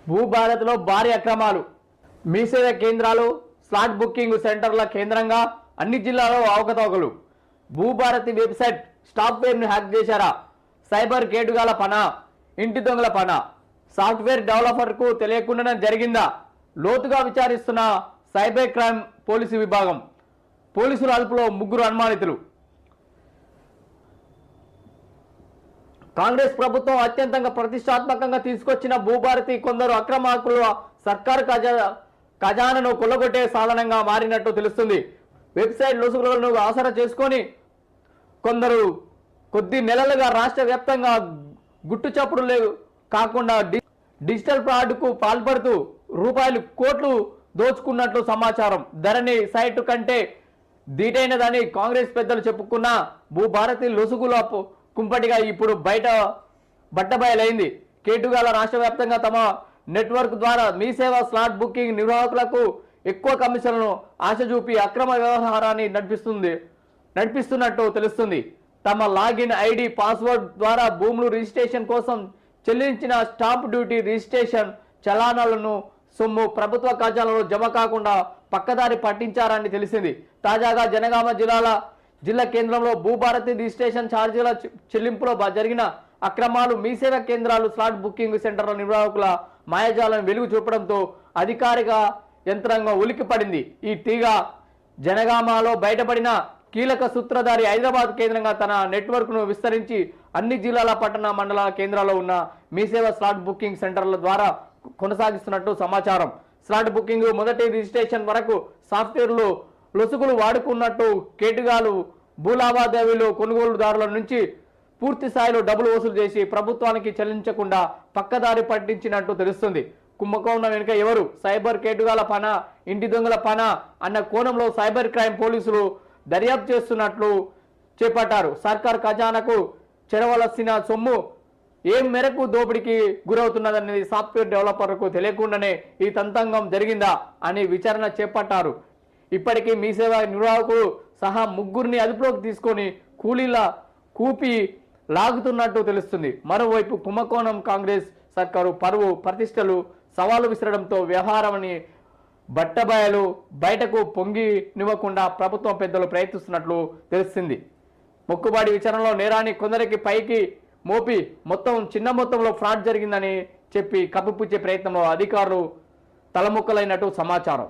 భూభారత్లో భారీ అక్రమాలు. మీ సేవ కేంద్రాలు, స్లాట్ బుకింగ్ సెంటర్ల కేంద్రంగా అన్ని జిల్లాల్లో అవకతవకలు. భూభారతి వెబ్సైట్ సాఫ్ట్వేర్ను హ్యాక్ చేశారా? సైబర్ కేటుగాల పనా, ఇంటి దొంగల పనా? సాఫ్ట్వేర్ డెవలపర్కు తెలియకుండానే జరిగిందా? లోతుగా విచారిస్తున్న సైబర్ క్రైమ్ పోలీసు విభాగం. పోలీసుల అదుపులో 3 అనుమానితులు. కాంగ్రెస్ ప్రభుత్వం అత్యంతంగా ప్రతిష్టాత్మకంగా తీసుకొచ్చిన భూభారతి కొందరు అక్రమార్కులు సర్కారు ఖజానాను కొల్లగొట్టే సాధనంగా మారినట్టు తెలుస్తుంది. వెబ్సైట్ లొసుగులను ఆసరా చేసుకొని కొందరు కొద్ది నెలలుగా రాష్ట్ర వ్యాప్తంగా గుట్టుచప్పుడు కాకుండా డిజిటల్ ఫ్రాడ్కు పాల్పడుతూ కోట్లు దోచుకున్నట్లు సమాచారం. ధరణి సైట్ కంటే దీటైనదని కాంగ్రెస్ పెద్దలు చెప్పుకున్న భూభారతి లొసుగుల కుంపటిగా ఇప్పుడు బట్టబయలైంది. కేటుగాల రాష్ట్ర వ్యాప్తంగా తమ నెట్వర్క్ ద్వారా మీ సేవ స్లాట్ బుకింగ్ నిర్వాహకులకు ఎక్కువ కమిషన్లను ఆశ చూపి అక్రమ వ్యవహారాన్ని నడిపిస్తున్నట్టు తెలుస్తుంది. తమ లాగిన్ ఐడి, పాస్వర్డ్ ద్వారా భూములు రిజిస్ట్రేషన్ కోసం చెల్లించిన స్టాంప్ డ్యూటీ, రిజిస్ట్రేషన్ చలానాలను సొమ్ము ప్రభుత్వ ఖజానాలో జమ కాకుండా పక్కదారి పట్టించారని తెలిసింది. తాజాగా జనగామ జిల్లా కేంద్రంలో భూభారతి రిజిస్ట్రేషన్ ఛార్జీల చెల్లింపులో జరిగిన అక్రమాలు, మీసేవ కేంద్రాలు, స్లాట్ బుకింగ్ సెంటర్ల నిర్వాహకుల మాయాజాలను వెలుగు చూపడంతో అధికారిక యంత్రాంగం ఉలిక్కిపడింది. ఈ తీగ జనగామలో బయటపడిన కీలక సూత్రధారి హైదరాబాద్ కేంద్రంగా తన నెట్వర్క్ను విస్తరించి అన్ని జిల్లాల, పట్టణ, మండల కేంద్రాల్లో ఉన్న మీసేవ స్లాట్ బుకింగ్ సెంటర్ల ద్వారా కొనసాగిస్తున్నట్టు సమాచారం. స్లాట్ బుకింగ్ మొదటి రిజిస్ట్రేషన్ వరకు సాఫ్ట్వేర్లు లొసుగులు వాడుకున్నట్టు కేటుగాలు భూ లావాదేవీలు కొనుగోలుదారుల నుంచి పూర్తి స్థాయిలో డబ్బులు వసూలు చేసి ప్రభుత్వానికి చెల్లించకుండా పక్కదారి పట్టించినట్టు తెలుస్తుంది. కుంభకోణం వెనుక ఎవరు? సైబర్ కేటుగాల పనా, ఇంటి దొంగల పనా అన్న కోణంలో సైబర్ క్రైమ్ పోలీసులు దర్యాప్తు చేస్తున్నట్లు చేపట్టారు. సర్కార్ ఖజానాకు చెరవలసిన సొమ్ము ఏ మేరకు దోపిడీకి గురవుతున్నదనేది సాఫ్ట్వేర్ డెవలపర్కు తెలియకుండానే ఈ తంతంగం జరిగిందా అని విచారణ చేపట్టారు. ఇప్పటికీ మీ సేవ నిర్వాహకులు సహా 3 అదుపులోకి తీసుకొని కూలీల కూపి లాగుతున్నట్టు తెలుస్తుంది. మరోవైపు కుంభకోణం కాంగ్రెస్ సర్కారు పరువు ప్రతిష్టలు సవాలు విసరడంతో వ్యవహారాన్ని బయటకు పొంగినివ్వకుండా ప్రభుత్వం పెద్దలు ప్రయత్నిస్తున్నట్లు తెలుస్తుంది. మొక్కుబాడి విచారణలో నేరాన్ని కొందరికి పైకి మోపి చిన్న మొత్తంలో ఫ్రాడ్ జరిగిందని చెప్పి కప్పిపుచ్చే ప్రయత్నంలో అధికారులు తలముక్కలైనట్టు సమాచారం.